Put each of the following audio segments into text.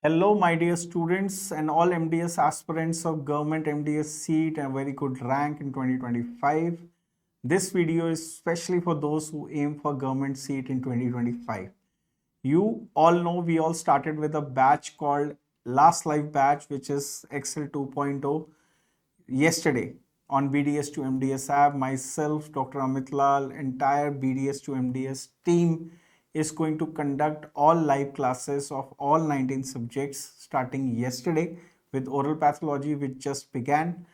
Hello, my dear students and all MDS aspirants of government MDS seat and very good rank in 2025. This video is especially for those who aim for government seat in 2025. You all know we all started with a batch called Last Life Batch, which is Excel 2.0 yesterday on BDS to MDS app. Myself, Dr. Amit Lall, entire BDS to MDS team is going to conduct all live classes of all 19 subjects starting yesterday with oral pathology, which just began,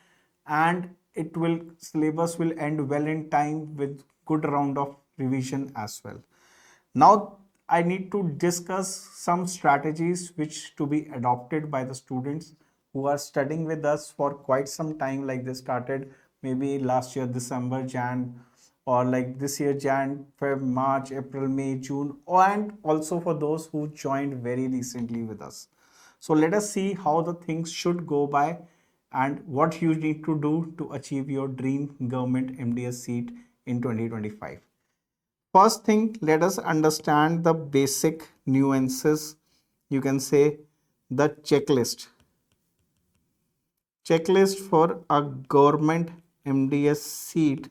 and syllabus will end well in time with good round of revision as well. Now I need to discuss some strategies which to be adopted by the students who are studying with us for quite some time, like they started maybe last year December, Jan, or like this year Jan, Feb, March, April, May, June, and also for those who joined very recently with us. So let us see how the things should go by and what you need to do to achieve your dream government MDS seat in 2025. First thing, let us understand the basic nuances. You can say the checklist. Checklist for a government MDS seat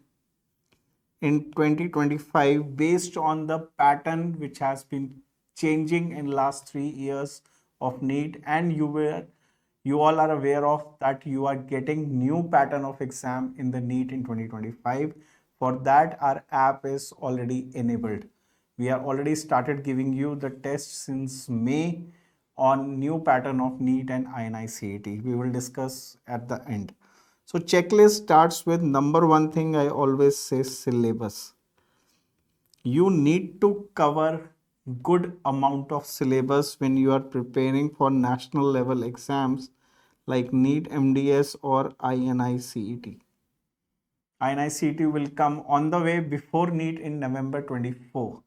in 2025 based on the pattern which has been changing in last 3 years of NEET, and you all are aware of that you are getting new pattern of exam in the NEET in 2025. For that, our app is already enabled. We are already started giving you the test since May on new pattern of NEET and INI-CET. We will discuss at the end. So checklist starts with number one thing I always say, syllabus. You need to cover good amount of syllabus when you are preparing for national level exams like NEET, MDS or INI-CET. INI-CET will come on the way before NEET in November 24.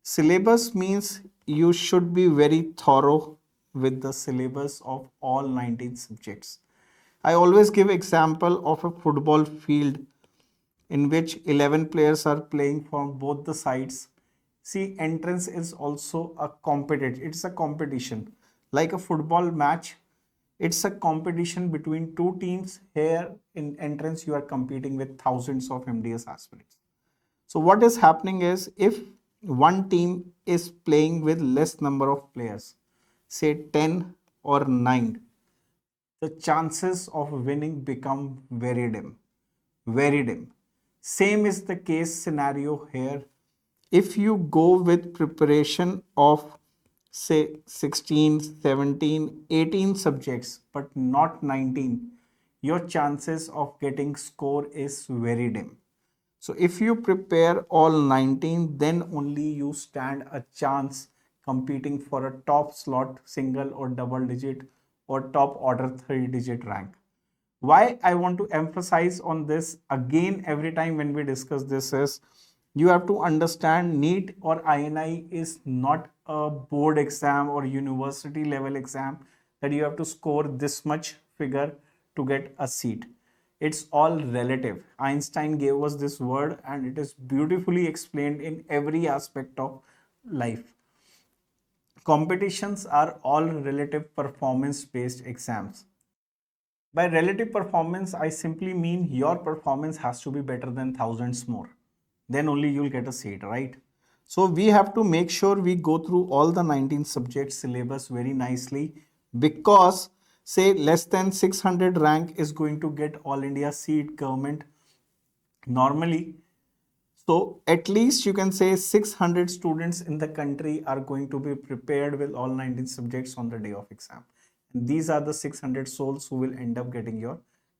Syllabus means you should be very thorough with the syllabus of all 19 subjects. I always give example of a football field in which 11 players are playing from both the sides. See, entrance is also a competition. It's a competition. Like a football match, it's a competition between two teams. Here in entrance, you are competing with thousands of MDS aspirants. So what is happening is, if one team is playing with less number of players, say 10 or 9, the chances of winning become very dim, very dim. Same is the case scenario here. If you go with preparation of say 16, 17, 18 subjects, but not 19, your chances of getting score is very dim. So if you prepare all 19, then only you stand a chance competing for a top slot, single or double digit or top order 3-digit rank. Why I want to emphasize on this again every time when we discuss this is, you have to understand NEET or INI is not a board exam or university level exam that you have to score this much figure to get a seat. It's all relative. Einstein gave us this word and it is beautifully explained in every aspect of life. Competitions are all relative performance based exams. By relative performance, I simply mean your performance has to be better than thousands more. Then only you'll get a seat, right? So we have to make sure we go through all the 19 subject syllabus very nicely, because say less than 600 rank is going to get all India seat government normally. So at least you can say 600 students in the country are going to be prepared with all 19 subjects on the day of exam. And these are the 600 souls who will end up getting your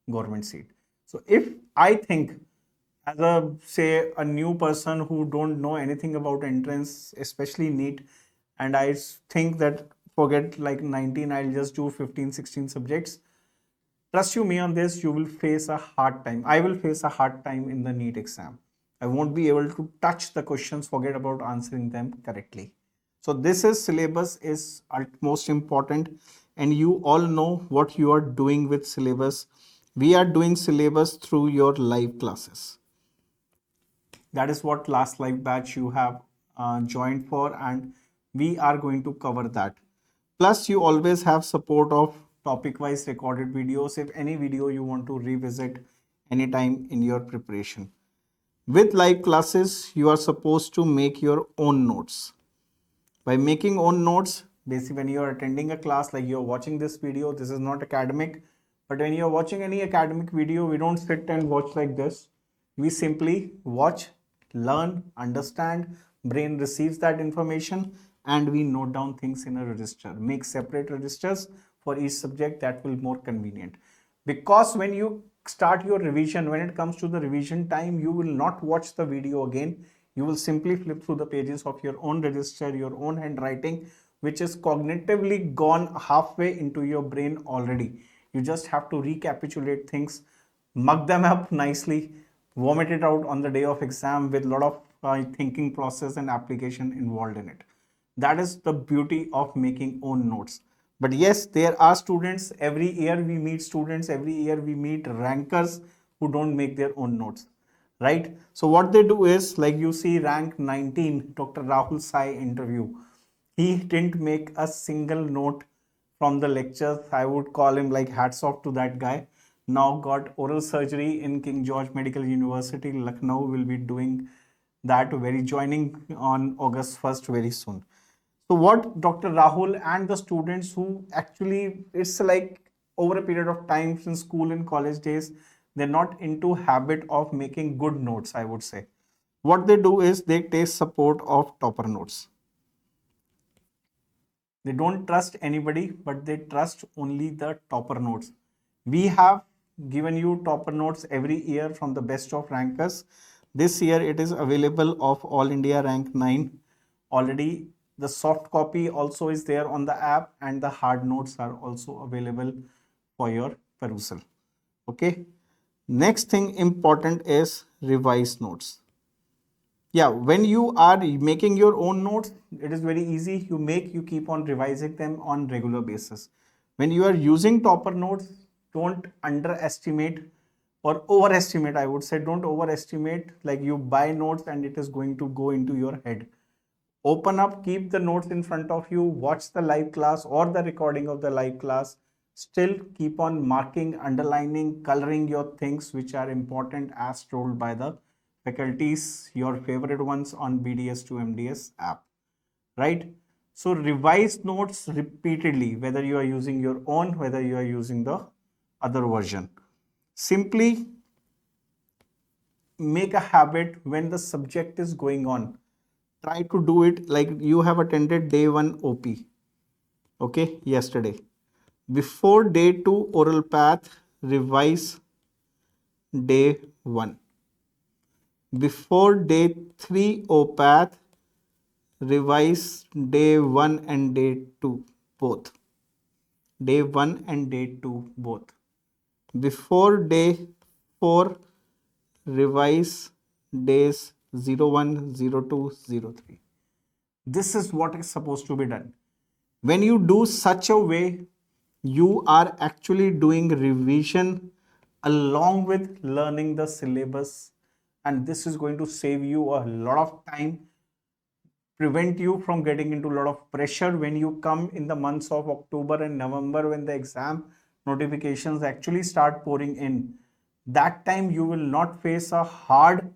government seat. So if I think as a say a new person who don't know anything about entrance, especially NEET, and I think that forget like 19, I'll just do 15, 16 subjects. Trust you me on this, you will face a hard time. I will face a hard time in the NEET exam. I won't be able to touch the questions, forget about answering them correctly. So this is syllabus is most important, and you all know what you are doing with syllabus. We are doing syllabus through your live classes. That is what last live batch you have joined for, and we are going to cover that. Plus, you always have support of topic-wise recorded videos if any video you want to revisit anytime in your preparation. With live classes, you are supposed to make your own notes. By making own notes, basically when you are attending a class, like you're watching this video, this is not academic, but when you're watching any academic video, we don't sit and watch like this. We simply watch, learn, understand, brain receives that information, and we note down things in a register. Make separate registers for each subject, that will be more convenient. Because when you start your revision, when it comes to the revision time, you will not watch the video again. You will simply flip through the pages of your own register, your own handwriting, which is cognitively gone halfway into your brain already. You just have to recapitulate things, mug them up nicely, vomit it out on the day of exam with a lot of thinking process and application involved in it. That is the beauty of making own notes. But yes, there are students, every year we meet students, every year we meet rankers who don't make their own notes, right? So what they do is, like you see rank 19, Dr. Rahul Sai interview. He didn't make a single note from the lectures. I would call him like hats off to that guy. Now got oral surgery in King George Medical University, Lucknow, will be doing that very joining on August 1st very soon. So what Dr. Rahul and the students who actually, it's like over a period of time since school and college days, they're not into habit of making good notes, I would say. What they do is they take support of topper notes. They don't trust anybody, but they trust only the topper notes. We have given you topper notes every year from the best of rankers. This year it is available of All India Rank 9 already. The soft copy also is there on the app, and the hard notes are also available for your perusal. Okay. Next thing important is revise notes. Yeah, when you are making your own notes, it is very easy. You keep on revising them on regular basis. When you are using topper notes, don't underestimate or overestimate. I would say don't overestimate, like you buy notes and it is going to go into your head. Open up, keep the notes in front of you, watch the live class or the recording of the live class. Still keep on marking, underlining, coloring your things which are important as told by the faculties, your favorite ones on BDS to MDS app, right? So revise notes repeatedly, whether you are using your own, whether you are using the other version. Simply make a habit when the subject is going on. Try to do it like you have attended day 1 OP, okay, yesterday. Before day 2 oral path, revise day 1. Before day 3 OPATH, revise day 1 and day 2 both. Day 1 and day 2 both. Before day 4, revise days 01, 02, 03. This is what is supposed to be done. When you do such a way, you are actually doing revision along with learning the syllabus, and this is going to save you a lot of time, prevent you from getting into a lot of pressure when you come in the months of October and November when the exam notifications actually start pouring in. That time you will not face a hard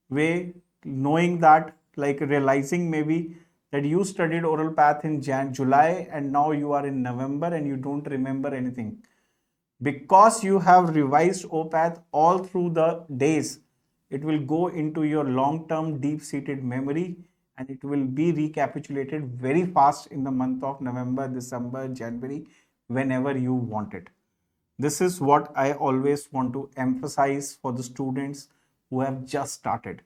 way, knowing that, like realizing maybe that you studied oral path in July and now you are in November and you don't remember anything. Because you have revised OPATH all through the days, it will go into your long-term deep-seated memory and it will be recapitulated very fast in the month of November, December, January, whenever you want it. This is what I always want to emphasize for the students who have just started.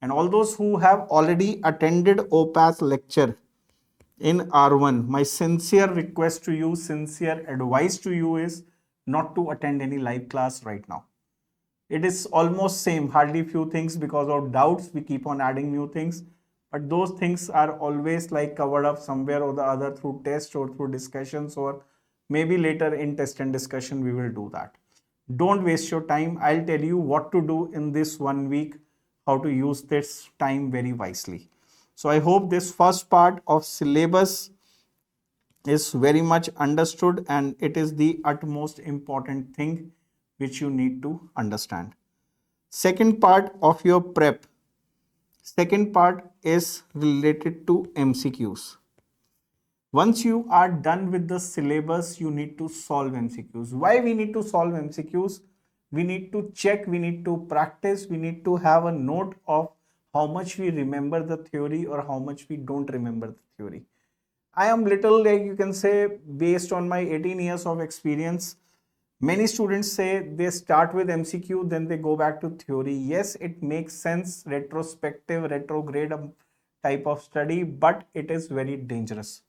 And all those who have already attended OPATH lecture in R1, my sincere request to you, sincere advice to you is not to attend any live class right now. It is almost same, hardly few things. Because of doubts we keep on adding new things, but those things are always like covered up somewhere or the other through test or through discussions, or maybe later in test and discussion we will do that. Don't waste your time. I'll tell you what to do in this 1 week, how to use this time very wisely. So I hope this first part of syllabus is very much understood, and it is the utmost important thing which you need to understand. Second part of your prep, second part is related to MCQs. Once you are done with the syllabus, you need to solve MCQs. Why we need to solve MCQs? We need to check, we need to practice, we need to have a note of how much we remember the theory or how much we don't remember the theory. I am little, like you can say, based on my 18 years of experience, many students say they start with MCQ, then they go back to theory. Yes, it makes sense, retrospective, retrograde type of study, but it is very dangerous.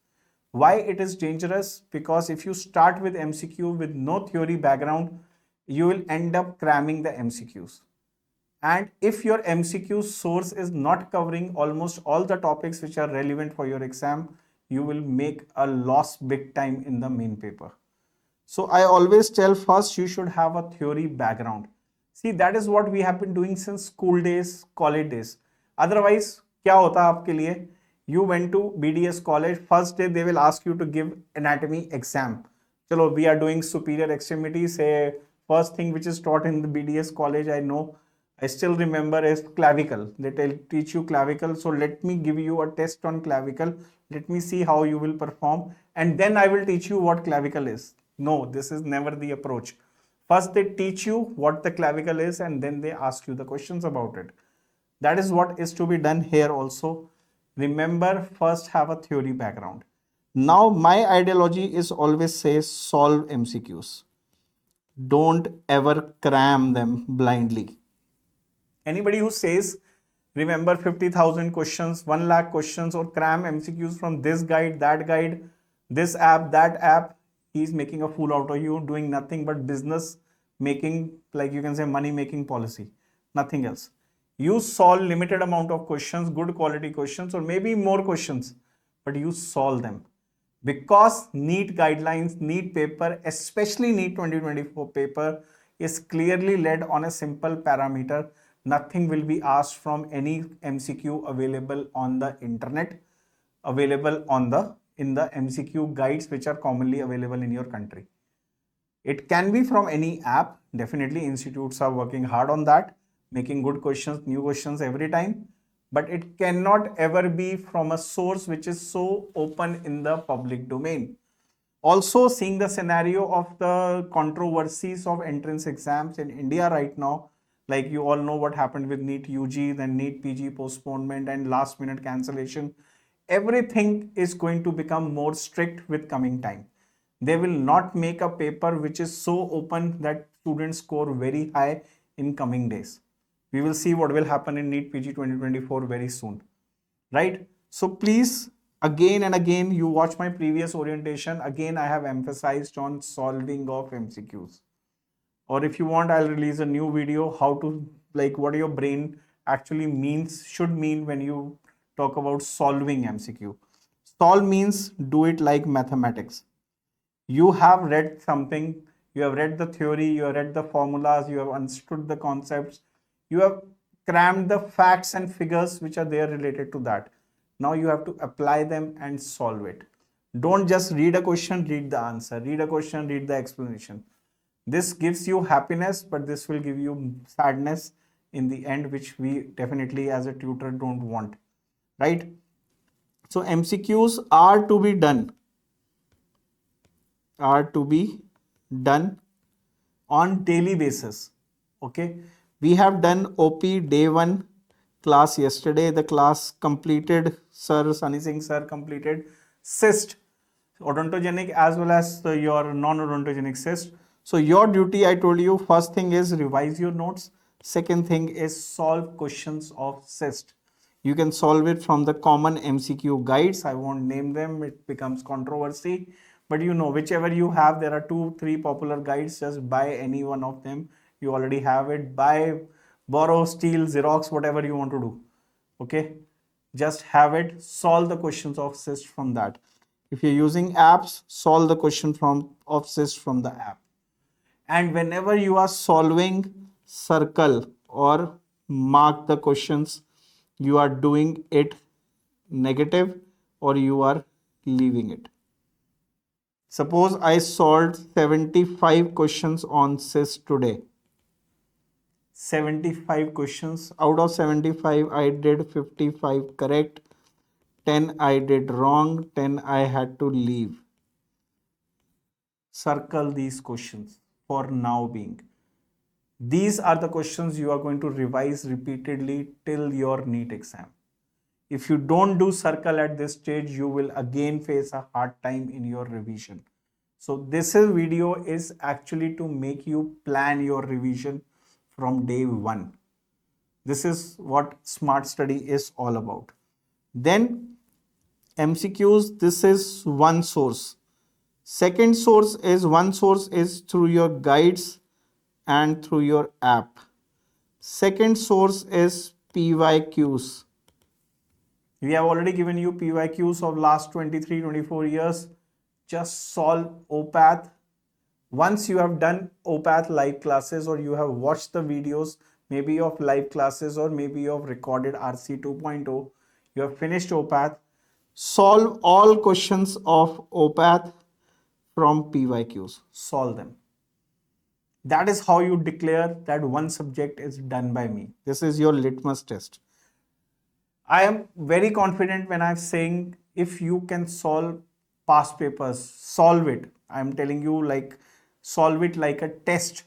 Why it is dangerous? Because if you start with MCQ with no theory background, you will end up cramming the MCQs. And if your MCQ source is not covering almost all the topics which are relevant for your exam, you will make a loss big time in the main paper. So I always tell, first you should have a theory background. See, that is what we have been doing since school days, college days. Otherwise, क्या होता आपके लिए? You went to BDS college, first day they will ask you to give anatomy exam. Chalo, we are doing superior extremities. Say, first thing which is taught in the BDS college, I still remember, is clavicle. They teach you clavicle. So let me give you a test on clavicle. Let me see how you will perform. And then I will teach you what clavicle is. No, this is never the approach. First, they teach you what the clavicle is, and then they ask you the questions about it. That is what is to be done here also. Remember, first have a theory background. Now, my ideology is always say solve MCQs. Don't ever cram them blindly. Anybody who says remember 50,000 questions, 1 lakh questions, or cram MCQs from this guide, this app, that app, he's making a fool out of you, doing nothing but business making, like you can say, money making policy, nothing else. You solve limited amount of questions, good quality questions, or maybe more questions, but you solve them. Because NEET guidelines, NEET paper, especially NEET 2024 paper, is clearly led on a simple parameter. Nothing will be asked from any MCQ available on the internet, available on in the MCQ guides which are commonly available in your country. It can be from any app. Definitely institutes are working hard on that, making good questions, new questions every time. But it cannot ever be from a source which is so open in the public domain. Also, seeing the scenario of the controversies of entrance exams in India right now, like you all know what happened with NEET UG, then NEET PG postponement and last minute cancellation. Everything is going to become more strict with coming time. They will not make a paper which is so open that students score very high in coming days. We will see what will happen in NEET PG 2024 very soon, right? So please, again and again, you watch my previous orientation. Again, I have emphasized on solving of MCQs. Or if you want, I'll release a new video how to, like, what your brain actually means, should mean when you talk about solving MCQ. Solve means do it like mathematics. You have read something, you have read the theory, you have read the formulas, you have understood the concepts, you have crammed the facts and figures which are there related to that. Now you have to apply them and solve it. Don't just read a question, read the answer. Read a question, read the explanation. This gives you happiness, but this will give you sadness in the end, which we definitely as a tutor don't want, right? So MCQs are to be done on daily basis. Okay, we have done OP day 1 class yesterday. The class completed, Sir Sunny Singh sir completed cyst, odontogenic as well as your non-odontogenic cyst. So your duty, I told you, first thing is revise your notes. Second thing is solve questions of cyst. You can solve it from the common MCQ guides. I won't name them, it becomes controversy. But you know, whichever you have, there are 2-3 popular guides. Just buy any one of them. You already have it. Buy, borrow, steal, Xerox, whatever you want to do. Okay, just have it. Solve the questions of cyst from that. If you're using apps, solve the question of cyst from the app. And whenever you are solving, circle or mark the questions. You are doing it negative or you are leaving it. Suppose I solved 75 questions on SIS today. 75 questions. Out of 75, I did 55 correct. 10 I did wrong. 10 I had to leave. Circle these questions for now being. These are the questions you are going to revise repeatedly till your NEET exam. If you don't do circle at this stage, you will again face a hard time in your revision. So this video is actually to make you plan your revision from day one. This is what smart study is all about. Then MCQs, this is one source. Second source is, one source is through your guides and through your app. Second source is PYQs. We have already given you PYQs of last 23-24 years. Just solve OPATH. Once you have done OPATH live classes, or you have watched the videos maybe of live classes or maybe of recorded RC 2.0, you have finished OPATH, solve all questions of OPATH from PYQs. Solve them. That is how you declare that one subject is done by me. This is your litmus test. I am very confident when I'm saying if you can solve past papers, solve it. I'm telling you, like, solve it like a test.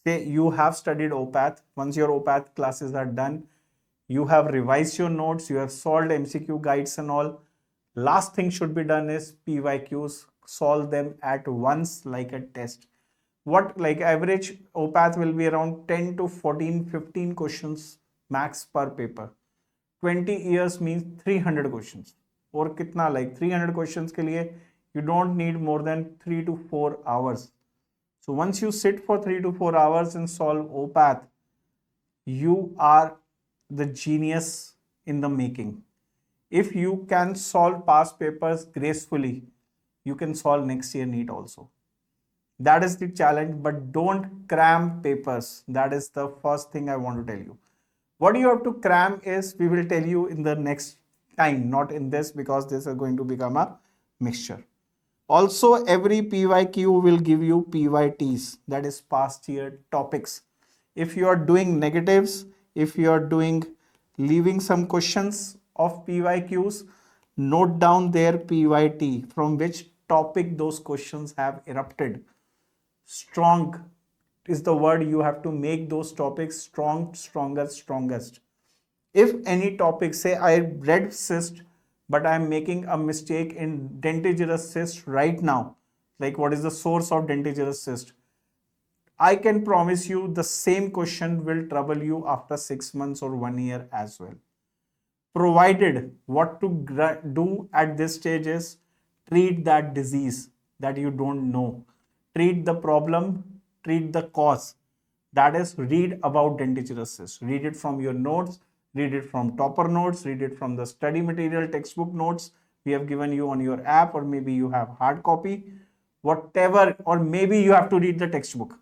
Say you have studied OPATH. Once your OPATH classes are done, you have revised your notes, you have solved MCQ guides and all. Last thing should be done is PYQs. Solve them at once like a test. What, like, average OPATH will be around 10 to 14, 15 questions max per paper. 20 years means 300 questions. और कितना, like 300 questions के लिए you don't need more than 3 to 4 hours. So once you sit for 3 to 4 hours and solve OPATH, you are the genius in the making. If you can solve past papers gracefully, you can solve next year NEET also. That is the challenge, but don't cram papers. That is the first thing I want to tell you. What you have to cram is, we will tell you in the next time, not in this, because this is going to become a mixture. Also, every PYQ will give you PYTs, that is past year topics. If you are doing negatives, if you are doing leaving some questions of PYQs, note down their PYT, from which topic those questions have erupted. Strong is the word. You have to make those topics strong, stronger, strongest. If any topic, say I read cyst, but I am making a mistake in dentigerous cyst right now, like what is the source of dentigerous cyst, I can promise you the same question will trouble you after 6 months or 1 year as well. Provided what to do at this stage is treat that disease that you don't know. Treat the problem, treat the cause. That is, read about dentigerous cyst. Read it from your notes, read it from topper notes, read it from the study material textbook notes we have given you on your app, or maybe you have hard copy, whatever, or maybe you have to read the textbook.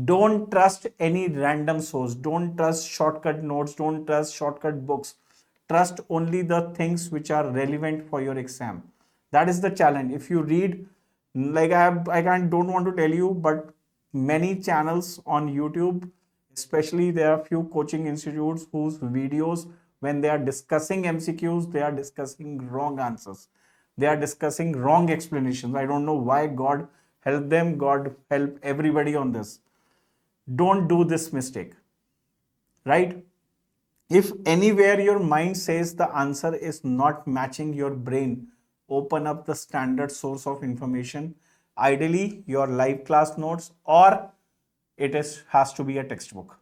Don't trust any random source. Don't trust shortcut notes. Don't trust shortcut books. Trust only the things which are relevant for your exam. That is the challenge. If you read, like don't want to tell you, but many channels on YouTube, especially there are few coaching institutes whose videos, when they are discussing MCQs, they are discussing wrong answers. They are discussing wrong explanations. I don't know why. God help them. God help everybody on this. Don't do this mistake, right? If anywhere your mind says the answer is not matching your brain, open up the standard source of information, ideally your live class notes, or it has to be a textbook.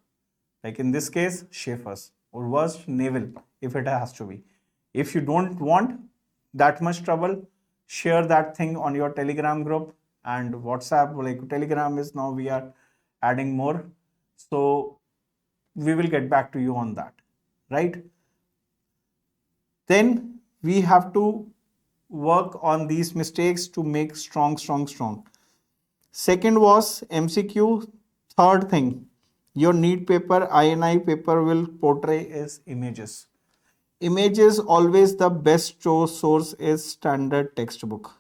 Like in this case, Schaefer's, or worst, Naval, if it has to be. If you don't want that much trouble, share that thing on your Telegram group and WhatsApp. Like Telegram is now we are adding more. So we will get back to you on that, right? Then we have to work on these mistakes to make strong. Second was MCQ. Third thing, your NEET paper, INI paper will portray is images. Images, always the best source is standard textbook.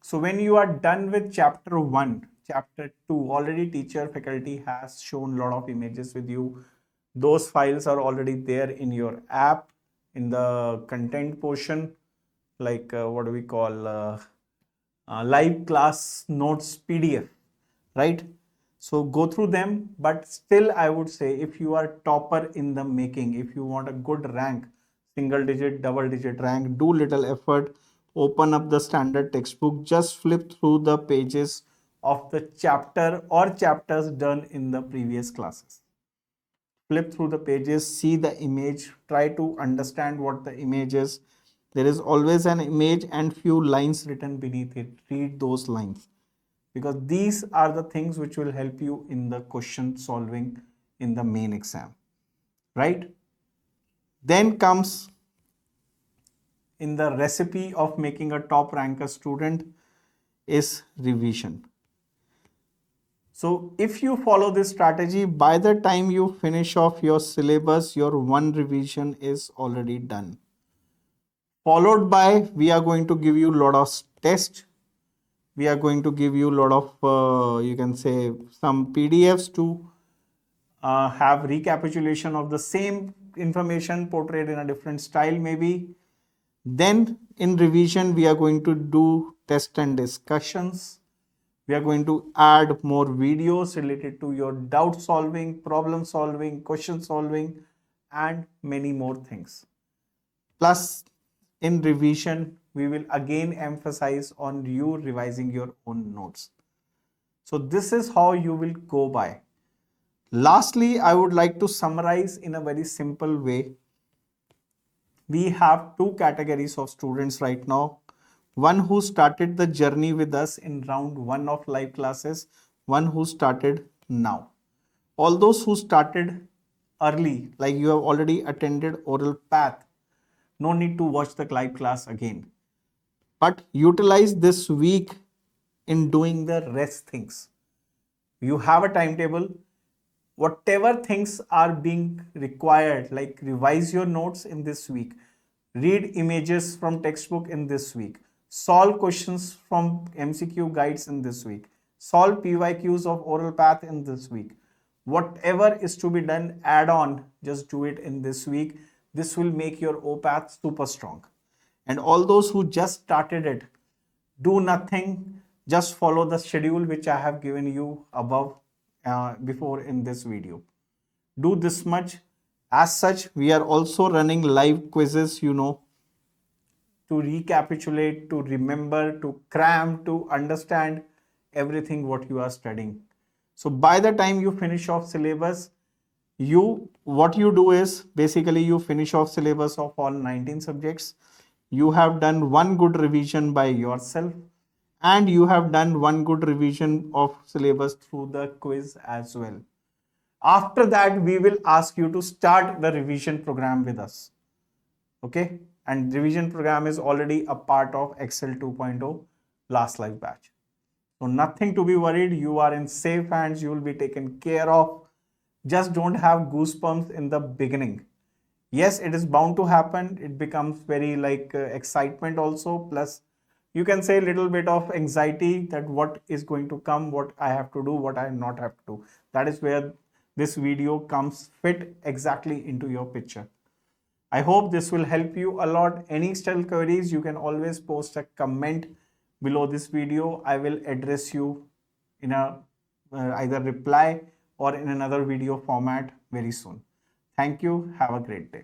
So when you are done with chapter 1, chapter 2, already teacher faculty has shown a lot of images with you. Those files are already there in your app in the content portion, like what do we call live class notes PDF, right? So go through them, but still I would say if you are topper in the making, if you want a good rank, single digit, double digit rank, do little effort, open up the standard textbook, just flip through the pages of the chapter or chapters done in the previous classes. Flip through the pages, see the image, try to understand what the image is. There is always an image and few lines written beneath it. Read those lines because these are the things which will help you in the question solving in the main exam, right? Then comes in the recipe of making a top ranker student is revision. So if you follow this strategy, by the time you finish off your syllabus, your one revision is already done. Followed by, we are going to give you a lot of tests. We are going to give you a lot of, you can say, some PDFs to have recapitulation of the same information portrayed in a different style maybe. Then in revision, we are going to do test and discussions. We are going to add more videos related to your doubt solving, problem solving, question solving, and many more things. Plus, in revision, we will again emphasize on you revising your own notes. So this is how you will go by. Lastly, I would like to summarize in a very simple way. We have two categories of students right now. One who started the journey with us in round 1 of live classes, one who started now. All those who started early, like you have already attended oral path, no need to watch the live class again. But utilize this week in doing the rest things. You have a timetable. Whatever things are being required, like revise your notes in this week, read images from textbook in this week, solve questions from MCQ guides in this week, solve PYQs of oral path in this week. Whatever is to be done, add on, just do it in this week. This will make your OPAT super strong. And all those who just started it, do nothing, just follow the schedule which I have given you above before in this video. Do this much. As such, we are also running live quizzes, to recapitulate, to remember, to cram, to understand everything what you are studying. So by the time you finish off syllabus, what you do is basically you finish off syllabus of all 19 subjects. You have done one good revision by yourself and you have done one good revision of syllabus through the quiz as well. After that, we will ask you to start the revision program with us. Okay? And revision program is already a part of Excel 2.0 last live batch. So nothing to be worried. You are in safe hands. You will be taken care of. Just don't have goosebumps in the beginning. Yes, it is bound to happen. It becomes very like excitement also. Plus, you can say a little bit of anxiety that what is going to come, what I have to do, what I not have to do. That is where this video comes fit exactly into your picture. I hope this will help you a lot. Any still queries, you can always post a comment below this video. I will address you in a either reply or in another video format very soon. Thank you. Have a great day.